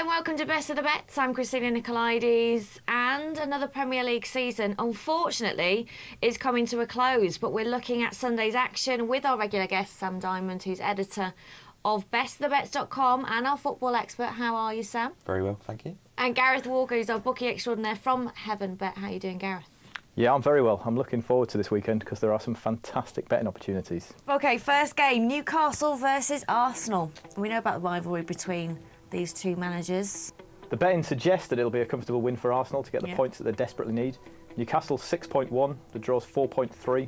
and welcome to Best of the Bets. I'm Christina Nicolaides, and another Premier League season, unfortunately, is coming to a close. But we're looking at Sunday's action with our regular guest, Sam Dymond, who's editor of bestofthebets.com and our football expert. How are you, Sam? Very well, thank you. And Gareth Walker, who's our bookie extraordinaire from Heaven Bet. How are you doing, Gareth? Yeah, I'm very well. I'm looking forward to this weekend because there are some fantastic betting opportunities. OK, first game, Newcastle versus Arsenal. We know about the rivalry between these two managers. The betting suggests that it'll be a comfortable win for Arsenal to get the points that they desperately need. Newcastle 6.1, the draw's 4.3,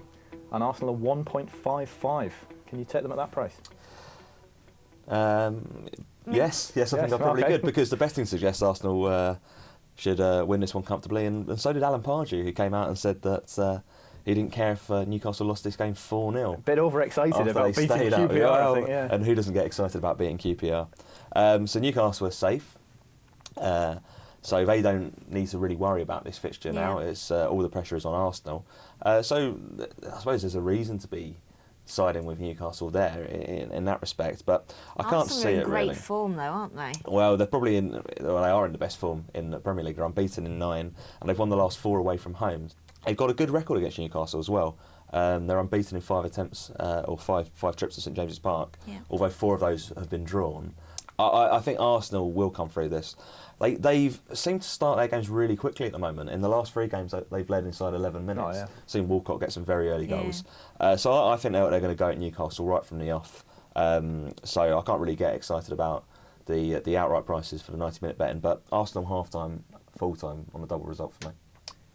and Arsenal are 1.55. Can you take them at that price? Yes, I think I'm probably good, because the betting suggests Arsenal should win this one comfortably, and so did Alan Pardew, who came out and said that he didn't care if Newcastle lost this game 4-0. A bit overexcited about beating QPR, I think, yeah. And who doesn't get excited about beating QPR? So Newcastle are safe, so they don't need to really worry about this fixture now. It's all the pressure is on Arsenal. So I suppose there's a reason to be siding with Newcastle there in that respect, but I can't see it really. Arsenal are in great form though, aren't they? Well, they're probably they are in the best form in the Premier League. They're unbeaten in 9, and they've won the last 4 away from home. They've got a good record against Newcastle as well. They're unbeaten in 5 attempts, or five trips to St James's Park, although 4 of those have been drawn. I think Arsenal will come through this. They've seemed to start their games really quickly at the moment. In the last 3 games, they've led inside 11 minutes. Seen Walcott get some very early goals. So I think they're going to go at Newcastle right from the off. So I can't really get excited about the outright prices for the 90-minute betting. But Arsenal half-time, full-time on a double result for me.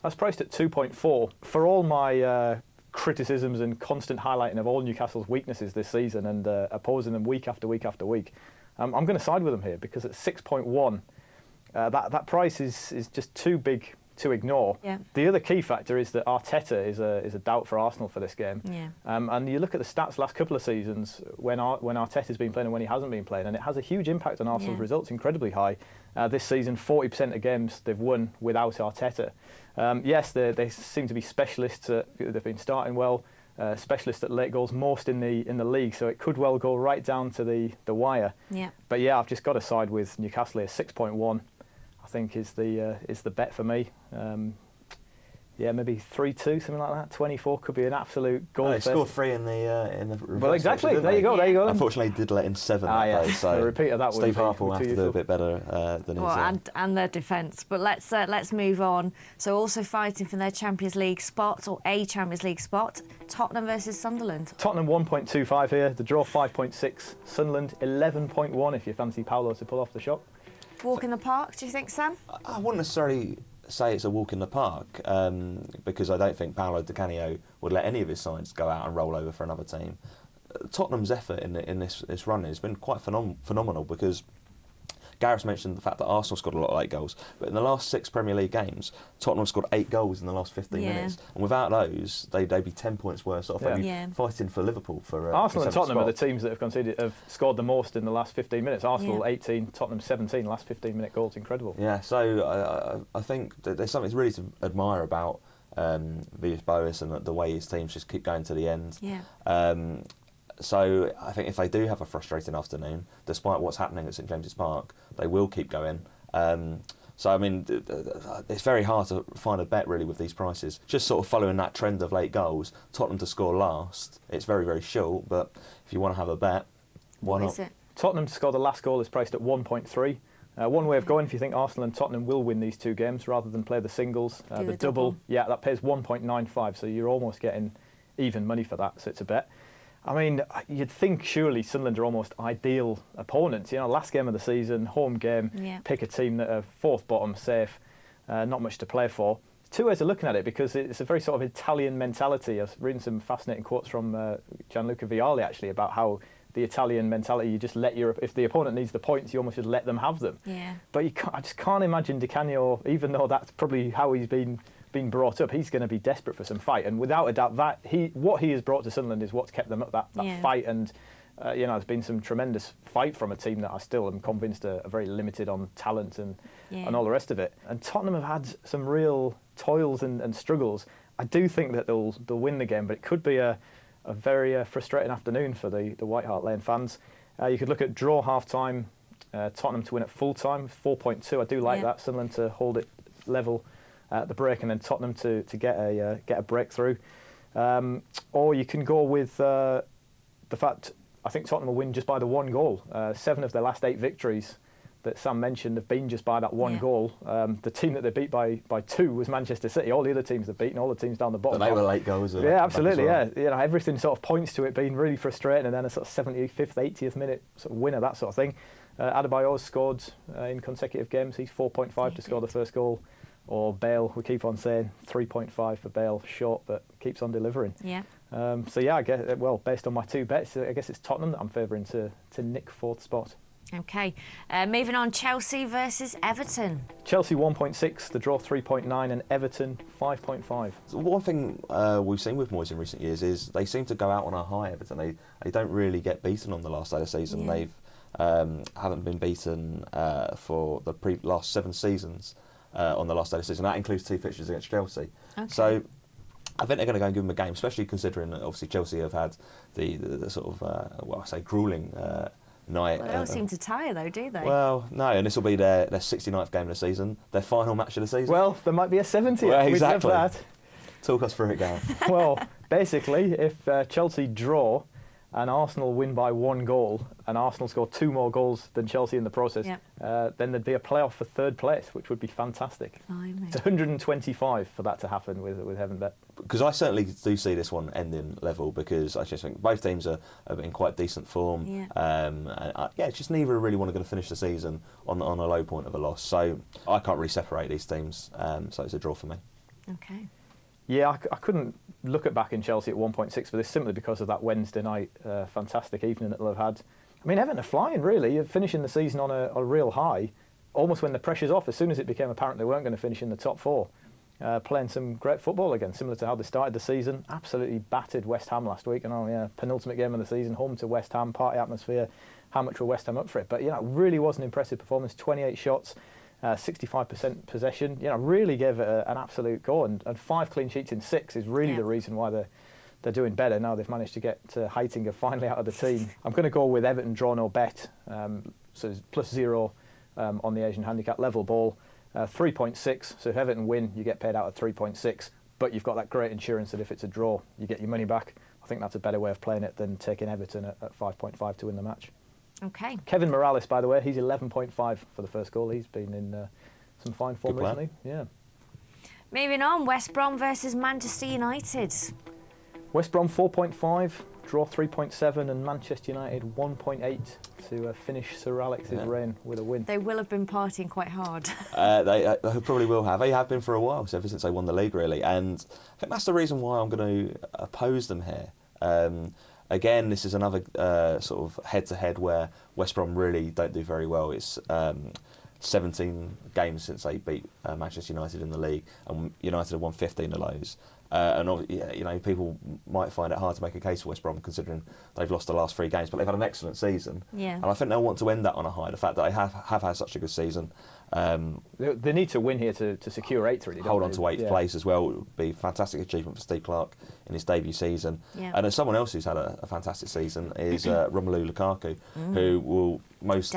That's priced at 2.4. For all my criticisms and constant highlighting of all Newcastle's weaknesses this season and opposing them week after week after week, I'm going to side with them here, because at 6.1, that price is just too big to ignore. The other key factor is that Arteta is a doubt for Arsenal for this game. And you look at the stats last couple of seasons when Arteta's been playing and when he hasn't been playing, and it has a huge impact on Arsenal's results, incredibly high. This season, 40% of games they've won without Arteta. Yes, they seem to be specialists. They've been starting well. Specialist at late goals, most in the league, so it could well go right down to the wire. But yeah, I've just got to side with Newcastle here. 6.1, I think is the bet for me. Yeah, maybe 3-2, something like that. 24 could be an absolute goal. He scored 3 in the reverse. Well, exactly. There you go. Unfortunately, he did let in 7. So a repeat of that. Steve Harper will have to do a bit better than his. And their defence. But let's move on. So also fighting for their Champions League spot, or a Champions League spot, Tottenham versus Sunderland. Tottenham 1.25 here. The draw 5.6. Sunderland 11.1. If you fancy Paolo to pull off the shot. Walk in the park, do you think, Sam? I wouldn't necessarily say it's a walk in the park, because I don't think Paolo Di Canio would let any of his sides go out and roll over for another team. Tottenham's effort in this run has been quite phenomenal, because Gareth mentioned the fact that Arsenal scored a lot of late goals, but in the last 6 Premier League games, Tottenham scored 8 goals in the last 15 minutes, and without those, they'd be 10 points worse off. They'd be fighting for Liverpool for Arsenal and Tottenham spot. are the teams that have scored the most in the last 15 minutes. Arsenal 18, Tottenham 17. Last 15-minute goals, incredible. Yeah, so I think that there's something really to admire about Villas-Boas and the way his teams just keep going to the end. So I think if they do have a frustrating afternoon, despite what's happening at St James's Park, they will keep going. So I mean, it's very hard to find a bet really with these prices. Just sort of following that trend of late goals, Tottenham to score last. It's very, very short, but if you want to have a bet, why not? What is it? Tottenham to score the last goal is priced at 1.3. One way of going, if you think Arsenal and Tottenham will win these 2 games rather than play the singles, the double, that pays 1.95. So you're almost getting even money for that. So it's a bet. I mean, you'd think surely Sunderland are almost ideal opponents. You know, last game of the season, home game, pick a team that are 4th bottom, safe, not much to play for. 2 ways of looking at it, because it's a very sort of Italian mentality. I've reading some fascinating quotes from Gianluca Vialli, actually, about how the Italian mentality, you just let if the opponent needs the points, you almost just let them have them. But I just can't imagine Di Canio, even though that's probably how he's been brought up, he's going to be desperate for some fight, and without a doubt, what he has brought to Sunderland is what's kept them up, that fight. And there's been some tremendous fight from a team that I still am convinced are very limited on talent and all the rest of it. And Tottenham have had some real toils and struggles. I do think that they'll win the game, but it could be a very frustrating afternoon for the White Hart Lane fans. You could look at draw half time, Tottenham to win at full time, 4.2. I do like that. Sunderland to hold it level at the break, and then Tottenham to get a breakthrough. Or you can go with the fact I think Tottenham will win just by the one goal. 7 of their last 8 victories that Sam mentioned have been just by that one goal. The team that they beat by 2 was Manchester City. All the other teams they've beaten, all the teams down the bottom. But they were late goals. Yeah, absolutely. Well. Yeah, everything sort of points to it being really frustrating, and then a sort of 75th, 80th minute sort of winner, that sort of thing. Adebayor's scored in consecutive games. He's 4.5 to score the first goal. Or Bale, we keep on saying 3.5 for Bale, short, but keeps on delivering. Yeah. So yeah, I guess, based on my 2 bets, I guess it's Tottenham that I'm favouring to nick 4th spot. Okay, moving on, Chelsea versus Everton. Chelsea 1.6, the draw 3.9, and Everton 5.5. So one thing we've seen with Moyes in recent years is they seem to go out on a high, Everton. They don't really get beaten on the last day of the season. Yeah. They've haven't been beaten for the last 7 seasons on the last day of the season. That includes 2 fixtures against Chelsea. Okay. So I think they're going to go and give them a game, especially considering that obviously Chelsea have had the sort of, gruelling night. Well, they don't seem to tire though, do they? Well, no, and this will be their 69th game of the season, their final match of the season. Well, there might be a 70th. Well, exactly. We'd love that. Talk us through it, Gareth. Well, basically, if Chelsea draw and Arsenal win by 1 goal, and Arsenal score 2 more goals than Chelsea in the process, then there'd be a playoff for 3rd place, which would be fantastic. Blimey. It's 125 for that to happen with Heaven Bet. Because I certainly do see this one ending level, because I just think both teams are in quite decent form. Yeah. It's just neither are really going to finish the season on a low point of a loss. So I can't really separate these teams. So it's a draw for me. Okay. Yeah, I couldn't look at backing Chelsea at 1.6 for this simply because of that Wednesday night fantastic evening that they'll have had. I mean, Everton are flying, really. You're finishing the season on a real high, almost when the pressure's off. As soon as it became apparent they weren't going to finish in the top 4, playing some great football again, similar to how they started the season. Absolutely battered West Ham last week. And penultimate game of the season, home to West Ham, party atmosphere. How much were West Ham up for it? But, it really was an impressive performance. 28 shots. 65% possession, really gave it an absolute go, and 5 clean sheets in 6 is really the reason why they're doing better. Now they've managed to get Heitinger finally out of the team. I'm going to go with Everton draw no bet, so it's +0 on the Asian handicap, level ball, 3.6. So if Everton win, you get paid out at 3.6, but you've got that great insurance that if it's a draw, you get your money back. I think that's a better way of playing it than taking Everton at 5.5 to win the match. Okay. Kevin Morales, by the way, he's 11.5 for the first goal. He's been in some fine form recently. Yeah. Moving on, West Brom versus Manchester United. West Brom 4.5, draw 3.7, and Manchester United 1.8 to finish Sir Alex's reign with a win. They will have been partying quite hard. They probably will have. They have been for a while, ever since they won the league, really. And I think that's the reason why I'm going to oppose them here. Again, this is another sort of head-to-head where West Brom really don't do very well. It's 17 games since they beat Manchester United in the league, and United have won 15 of those. And people might find it hard to make a case for West Brom considering they've lost the last 3 games, but they've had an excellent season. Yeah. And I think they'll want to end that on a high. The fact that they have had such a good season. They need to win here to secure 8th, really. Hold on to 8th place as well. It would be a fantastic achievement for Steve Clarke in his debut season. Yeah. And as someone else who's had a fantastic season is Romelu Lukaku, who will most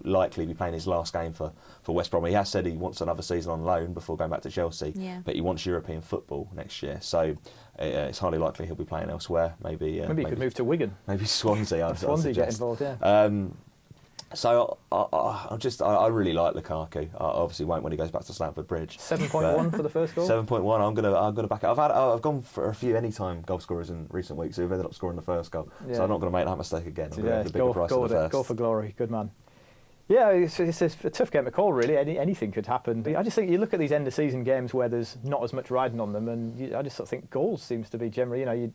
likely be playing his last game for West Brom. He has said he wants another season on loan before going back to Chelsea, but he wants European football next year. So it's highly likely he'll be playing elsewhere. Maybe he could move to Wigan. Maybe Swansea. Swansea get involved, yeah. So I really like Lukaku. I obviously won't when he goes back to Stamford Bridge. 7.1 for the first goal. 7.1. I'm gonna back it. I've gone for a few anytime goal scorers in recent weeks who've ended up scoring the first goal. Yeah. So I'm not going to make that mistake again. I'm going to have the bigger price of the first. Go for glory. Good man. Yeah, it's a tough game to call, really. Anything could happen. I just think you look at these end-of-season games where there's not as much riding on them, and I just sort of think goals seems to be generally,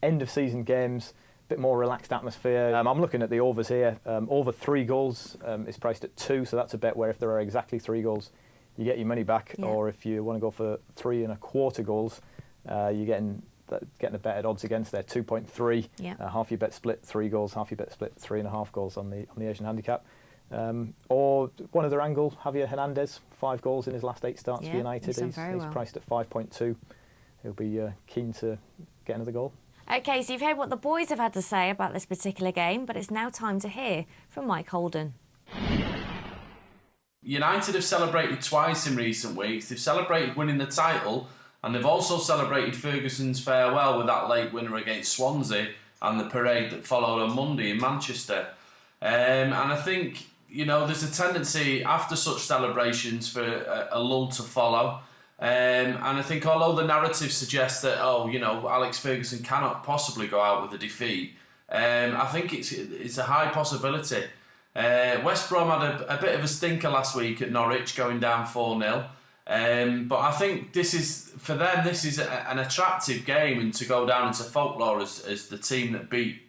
end-of-season games, bit more relaxed atmosphere. I'm looking at the overs here. Over 3 goals is priced at 2, so that's a bet where if there are exactly 3 goals, you get your money back. Yeah. Or if you want to go for 3.25 goals, you're getting a bet at odds against there, 2.3. Yeah. Half your bet split 3 goals, half your bet split 3.5 goals on the Asian handicap. Or one other angle, Javier Hernandez, 5 goals in his last 8 starts for United. He's priced at 5.2. He'll be keen to get another goal. OK, so you've heard what the boys have had to say about this particular game, but it's now time to hear from Mike Holden. United have celebrated twice in recent weeks. They've celebrated winning the title, and they've also celebrated Ferguson's farewell with that late winner against Swansea and the parade that followed on Monday in Manchester. And I think, there's a tendency after such celebrations for a lull to follow. And I think although the narrative suggests that, Alex Ferguson cannot possibly go out with a defeat, I think it's a high possibility. West Brom had a bit of a stinker last week at Norwich, going down 4-0. But I think this is an attractive game, and to go down into folklore as the team that beat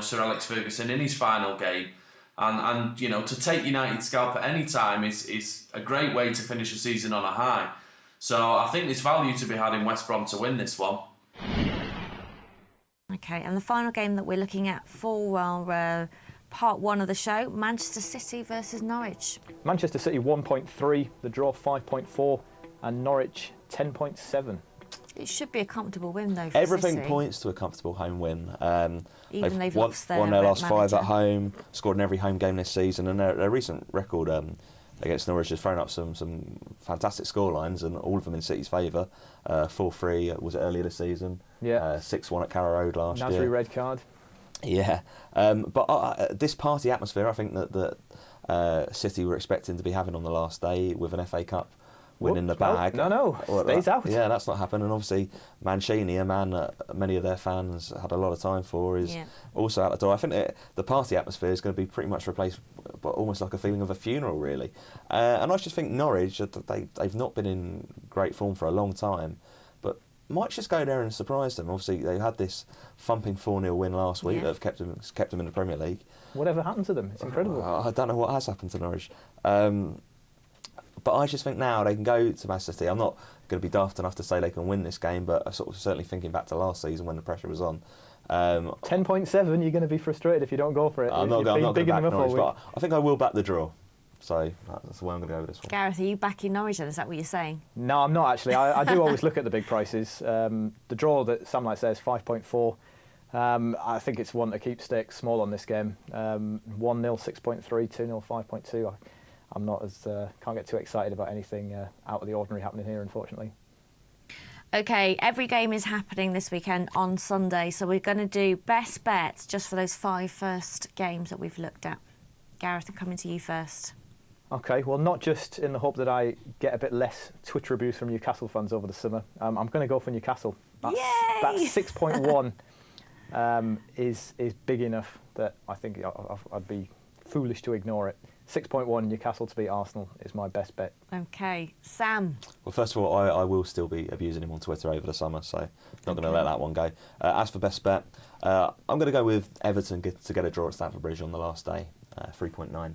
Sir Alex Ferguson in his final game, and to take United's scalp at any time is a great way to finish a season on a high. So I think there's value to be had in West Brom to win this one. OK, and the final game that we're looking at for our part one of the show, Manchester City versus Norwich. Manchester City 1.3, the draw 5.4, and Norwich 10.7. It should be a comfortable win, though, for Everything City. points to a comfortable home win. They've lost their won their last 5 manager. at home, scored in every home game this season, and their recent record against Norwich has thrown up some fantastic scorelines, and all of them in City's favour. 4-3 was it earlier this season. Yeah. 6-1 at Carrow Road last year. Nasri red card. Yeah, but this party atmosphere, I think that City were expecting to be having on the last day with an FA Cup win in the bag. No, stays out. Yeah, that's not happened. And obviously, Mancini, a man that many of their fans had a lot of time for, is also out the door. I think the party atmosphere is going to be pretty much replaced by almost like a feeling of a funeral, really. And I just think Norwich, they've not been in great form for a long time, but might just go there and surprise them. Obviously, they had this thumping 4-0 win last week that have kept them in the Premier League. Whatever happened to them? It's incredible. I don't know what has happened to Norwich. But I just think now they can go to Manchester City. I'm not going to be daft enough to say they can win this game, but I'm certainly thinking back to last season when the pressure was on. 10.7, you're going to be frustrated if you don't go for it. I'm not going to back Norwich, but I think I will back the draw. So that's the way I'm going to go with this one. Gareth, are you backing Norwich then? Is that what you're saying? No, I'm not actually. I do always look at the big prices. The draw that Sam Light says 5.4. I think it's one to keep stakes small on this game. 1-0, 6.3, 2-0, 5.2. I'm not can't get too excited about anything out of the ordinary happening here, unfortunately. OK, every game is happening this weekend on Sunday, so we're going to do best bets just for those 5 first games that we've looked at. Gareth, I'm coming to you first. OK, well, not just in the hope that I get a bit less Twitter abuse from Newcastle fans over the summer. I'm going to go for Newcastle. That 6.1 is big enough that I think I'd be foolish to ignore it. 6.1 Newcastle to beat Arsenal is my best bet. OK, Sam. Well, first of all, I will still be abusing him on Twitter over the summer, so not going to let that one go. As for best bet, I'm going to go with Everton to get a draw at Stamford Bridge on the last day, 3.9.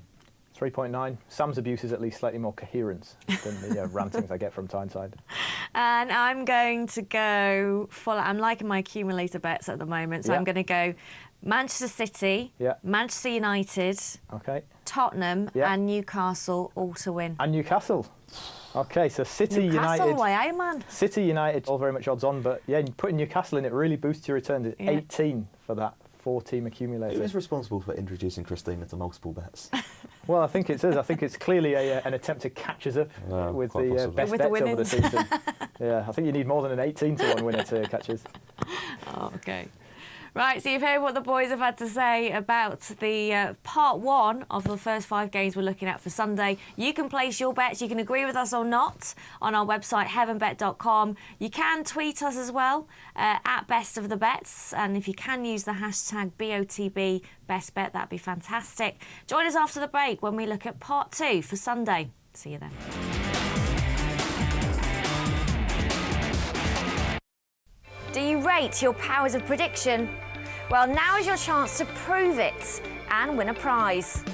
3.9. Sam's abuse is at least slightly more coherent than the rantings I get from Tyneside. And I'm going to go I'm liking my accumulator bets at the moment, so I'm going to go Manchester City, Manchester United, Tottenham and Newcastle all to win. And Newcastle. OK, so City, United... Way, man. City, United, all very much odds on, but putting Newcastle in, it really boosts your returns. It's 18 for that 4-team accumulator. Who is responsible for introducing Christina to multiple bets? Well, I think it is. I think it's clearly an attempt to catch us up with the best bets over the season. I think you need more than an 18-1 winner to catch us. Oh, OK. Right, so you've heard what the boys have had to say about the part one of the first 5 games we're looking at for Sunday. You can place your bets. You can agree with us or not on our website, heavenbet.com. You can tweet us as well, at Best of the Bets. And if you can use the hashtag BOTB Best Bet, that'd be fantastic. Join us after the break when we look at part 2 for Sunday. See you then. Do you rate your powers of prediction? Well, now is your chance to prove it and win a prize.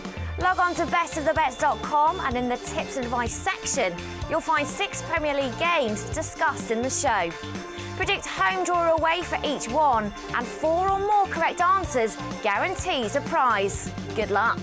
Log on to bestofthebets.com and in the tips and advice section, you'll find 6 Premier League games discussed in the show. Predict home, draw, or away for each one, and 4 or more correct answers guarantees a prize. Good luck.